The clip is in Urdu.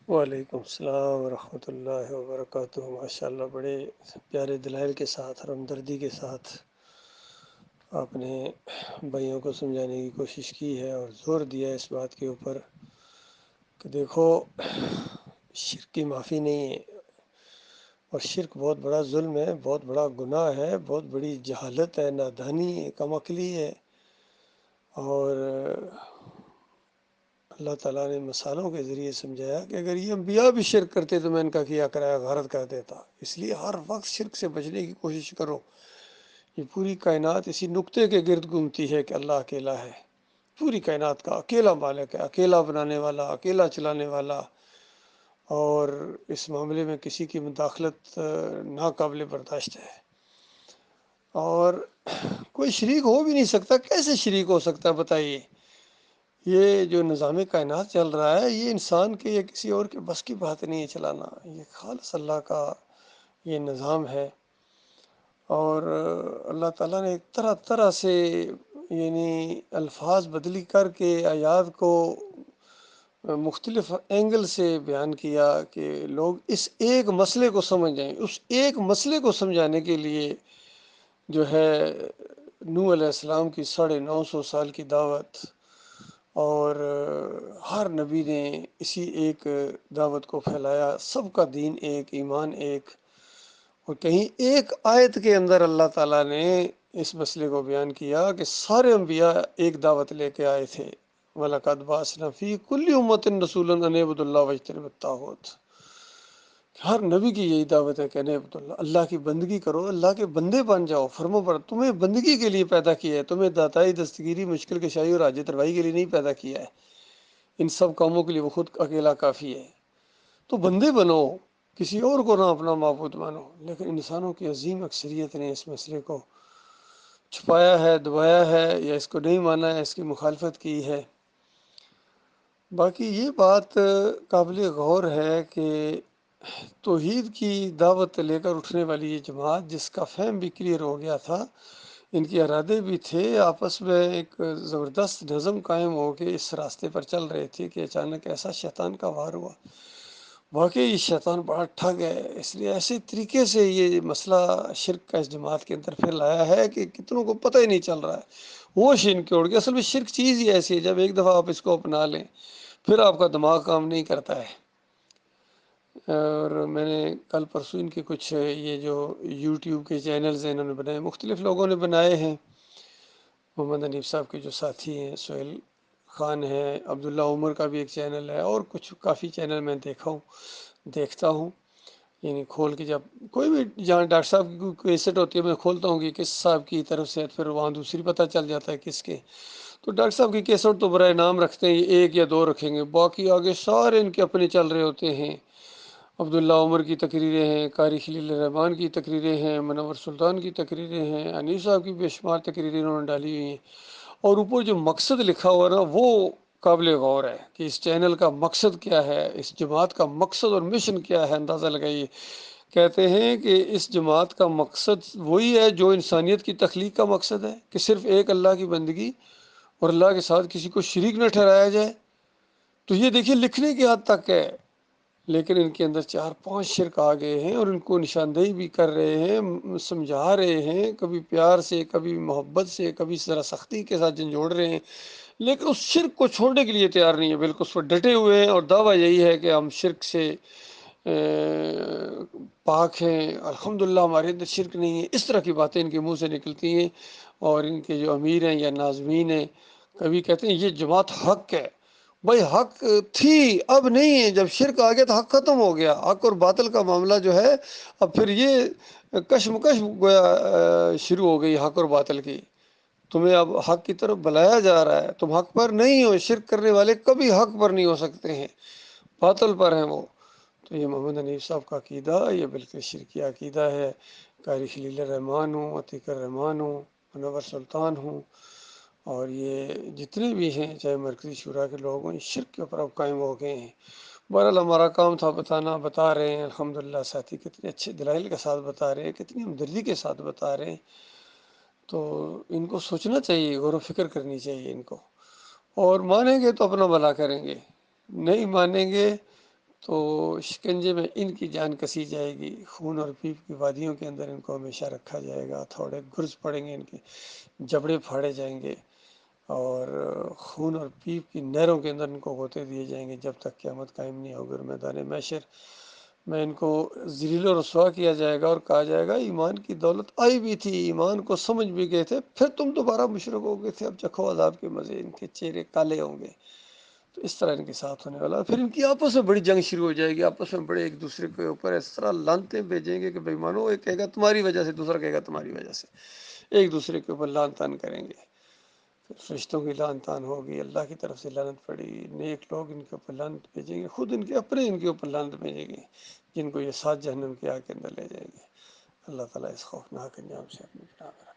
وعلیکم السلام ورحمۃ اللہ وبرکاتہ۔ ماشاء اللہ، بڑے پیارے دلائل کے ساتھ اور ہمدردی کے ساتھ آپ نے بھائیوں کو سمجھانے کی کوشش کی ہے اور زور دیا ہے اس بات کے اوپر کہ دیکھو، شرک کی معافی نہیں ہے، اور شرک بہت بڑا ظلم ہے، بہت بڑا گناہ ہے، بہت بڑی جہالت ہے، نادانی ہے، کم عقلی ہے۔ اور اللہ تعالیٰ نے مثالوں کے ذریعے سمجھایا کہ اگر یہ انبیاء بھی شرک کرتے تو میں ان کا کیا کرایہ غارت کر دیتا۔ اس لیے ہر وقت شرک سے بچنے کی کوشش کرو۔ یہ پوری کائنات اسی نقطے کے گرد گھومتی ہے کہ اللہ اکیلا ہے، پوری کائنات کا اکیلا مالک ہے، اکیلا بنانے والا، اکیلا چلانے والا، اور اس معاملے میں کسی کی مداخلت ناقابل برداشت ہے۔ اور کوئی شریک ہو بھی نہیں سکتا، کیسے شریک ہو سکتا ہے بتائیے؟ یہ جو نظام کائنات چل رہا ہے، یہ انسان کے یا کسی اور کے بس کی بات نہیں ہے چلانا، یہ خالص اللہ کا یہ نظام ہے۔ اور اللہ تعالیٰ نے طرح طرح سے یعنی الفاظ بدلی کر کے آیات کو مختلف اینگل سے بیان کیا کہ لوگ اس ایک مسئلے کو سمجھ جائیں۔ اس ایک مسئلے کو سمجھانے کے لیے جو ہے نوح علیہ السلام کی 950 سال کی دعوت، اور ہر نبی نے اسی ایک دعوت کو پھیلایا۔ سب کا دین ایک، ایمان ایک، اور کہیں ایک آیت کے اندر اللہ تعالیٰ نے اس مسئلے کو بیان کیا کہ سارے انبیاء ایک دعوت لے کے آئے تھے۔ وَلَقَدْ بَعَثْنَا فِي كُلِّ أُمَّةٍ رَسُولًا أَنِ اعْبُدُوا اللَّهَ وَاجْتَنِبُوا الطَّاغُوتَ۔ ہر نبی کی یہی دعوت ہے کہ انِ اعْبُدُوا اللَّهَ، اللہ کی بندگی کرو، اللہ کے بندے بن جاؤ، فرمو پر تمہیں بندگی کے لیے پیدا کیا ہے، تمہیں داتائی، دستگیری، مشکل کشائی اور حاجت روائی کے لیے نہیں پیدا کیا ہے۔ ان سب کاموں کے لیے وہ خود اکیلا کافی ہے۔ تو بندے بنو، کسی اور کو نہ اپنا معبود مانو۔ لیکن انسانوں کی عظیم اکثریت نے اس مسئلے کو چھپایا ہے، دبایا ہے، یا اس کو نہیں مانا ہے، اس کی مخالفت کی ہے۔ باقی یہ بات قابل غور ہے کہ توحید کی دعوت لے کر اٹھنے والی یہ جماعت، جس کا فہم بھی کلیئر ہو گیا تھا، ان کے ارادے بھی تھے، آپس میں ایک زبردست نظم قائم ہو کے اس راستے پر چل رہے تھے کہ اچانک ایسا شیطان کا وار ہوا۔ واقعی یہ شیطان بڑا ٹھگ ہے، اس لیے ایسے طریقے سے یہ مسئلہ شرک کا اس جماعت کے اندر پھیلایا ہے کہ کتنوں کو پتہ ہی نہیں چل رہا ہے، ہوش ان کے اڑ گیا۔ اصل میں شرک چیز ہی ایسی ہے، جب ایک دفعہ آپ اس کو اپنا لیں پھر آپ کا دماغ کام نہیں کرتا ہے۔ اور میں نے کل پرسوں ان کے کچھ یہ جو یوٹیوب کے چینلز ہیں انہوں نے بنائے، مختلف لوگوں نے بنائے ہیں۔ محمد حنیف صاحب کے جو ساتھی ہیں، سہیل خان ہے، عبداللہ عمر کا بھی ایک چینل ہے، اور کچھ کافی چینل میں دیکھتا ہوں، یعنی کھول کے جب کوئی بھی جہاں ڈاکٹر صاحب کی کوئی کیسٹ ہوتی ہے میں کھولتا ہوں کہ کس صاحب کی طرف سے، پھر وہاں دوسری پتہ چل جاتا ہے کس کے۔ تو ڈاکٹر صاحب کی کیسٹ تو برائے نام رکھتے ہیں، ایک یا دو رکھیں گے، باقی آگے سارے ان کے اپنے چل رہے ہوتے ہیں۔ عبداللہ عمر کی تقریریں ہیں، قاری خلیل الرحمان کی تقریریں ہیں، منور سلطان کی تقریریں ہیں، انیس صاحب کی بے شمار تقریریں انہوں نے ڈالی ہوئی ہیں، اور اوپر جو مقصد لکھا ہوا نا وہ قابل غور ہے کہ اس چینل کا مقصد کیا ہے، اس جماعت کا مقصد اور مشن کیا ہے، اندازہ لگائیے۔ کہتے ہیں کہ اس جماعت کا مقصد وہی ہے جو انسانیت کی تخلیق کا مقصد ہے، کہ صرف ایک اللہ کی بندگی اور اللہ کے ساتھ کسی کو شریک نہ ٹھہرایا جائے۔ تو یہ دیکھیے لکھنے کی حد تک ہے، لیکن ان کے اندر 4-5 شرک آ گئے ہیں، اور ان کو نشاندہی بھی کر رہے ہیں، سمجھا رہے ہیں، کبھی پیار سے، کبھی محبت سے، کبھی ذرا سختی کے ساتھ جھنجھوڑ رہے ہیں، لیکن اس شرک کو چھوڑنے کے لیے تیار نہیں ہے، بالکل اس پر ڈٹے ہوئے ہیں، اور دعویٰ یہی ہے کہ ہم شرک سے پاک ہیں، الحمدللہ ہمارے اندر شرک نہیں ہے۔ اس طرح کی باتیں ان کے منہ سے نکلتی ہیں، اور ان کے جو امیر ہیں یا ناظمین ہیں کبھی کہتے ہیں یہ جماعت حق ہے۔ بھائی حق تھی، اب نہیں ہے، جب شرک آ گیا تو حق ختم ہو گیا۔ حق اور باطل کا معاملہ جو ہے اب پھر یہ کشمکش شروع ہو گئی حق اور باطل کی۔ تمہیں اب حق کی طرف بلایا جا رہا ہے، تم حق پر نہیں ہو۔ شرک کرنے والے کبھی حق پر نہیں ہو سکتے ہیں، باطل پر ہیں وہ۔ تو یہ محمد حنیف صاحب کا عقیدہ یہ بالکل شرکی عقیدہ ہے۔ قاری خلیل الرحمان ہوں، عتیق الرحمان ہوں، منور سلطان ہوں، اور یہ جتنے بھی ہیں چاہے مرکزی شورا کے لوگ ہوں، شرک کے اوپر اب قائم ہو گئے ہیں۔ بہرحال ہمارا کام تھا بتانا، بتا رہے ہیں الحمدللہ۔ ساتھی کتنے اچھے دلائل کے ساتھ بتا رہے ہیں، کتنی ہمدردی کے ساتھ بتا رہے ہیں، تو ان کو سوچنا چاہیے، غور و فکر کرنی چاہیے ان کو، اور مانیں گے تو اپنا بھلا کریں گے، نہیں مانیں گے تو شکنجے میں ان کی جان کسی جائے گی، خون اور پیپ کی وادیوں کے اندر ان کو ہمیشہ رکھا جائے گا، تھوڑے گرز پڑیں گے، ان کے جبڑے پھاڑے جائیں گے، اور خون اور پیپ کی نہروں کے اندر ان کو غوطے دیے جائیں گے جب تک قیامت قائم نہیں ہوگی، اور میدان محشر میں ان کو ذلیل و رسوا کیا جائے گا اور کہا جائے گا ایمان کی دولت آئی بھی تھی، ایمان کو سمجھ بھی گئے تھے، پھر تم دوبارہ مشرک ہو گئے تھے، اب چکھو عذاب کے مزے، ان کے چہرے کالے ہوں گے۔ تو اس طرح ان کے ساتھ ہونے والا، پھر ان کی آپس میں بڑی جنگ شروع ہو جائے گی، آپس میں بڑے ایک دوسرے کے اوپر اس طرح لانتیں بھیجیں گے کہ بھائی مانو، ایک کہے گا تمہاری وجہ سے، دوسرا کہے گا تمہاری وجہ سے، ایک دوسرے کے اوپر لان تان کریں گے۔ پھر فرشتوں کی لان تان ہوگی، اللہ کی طرف سے لعنت پڑے گی، نیک لوگ ان کے اوپر لعنت بھیجیں گے، خود ان کے اپنے ان کے اوپر لعنت بھیجیں گے، جن کو یہ 7 جہنم کی آگ کے اندر لے جائیں گے۔ اللہ تعالیٰ اس خوفناک انجام سے اپنی پناہ میں رکھے۔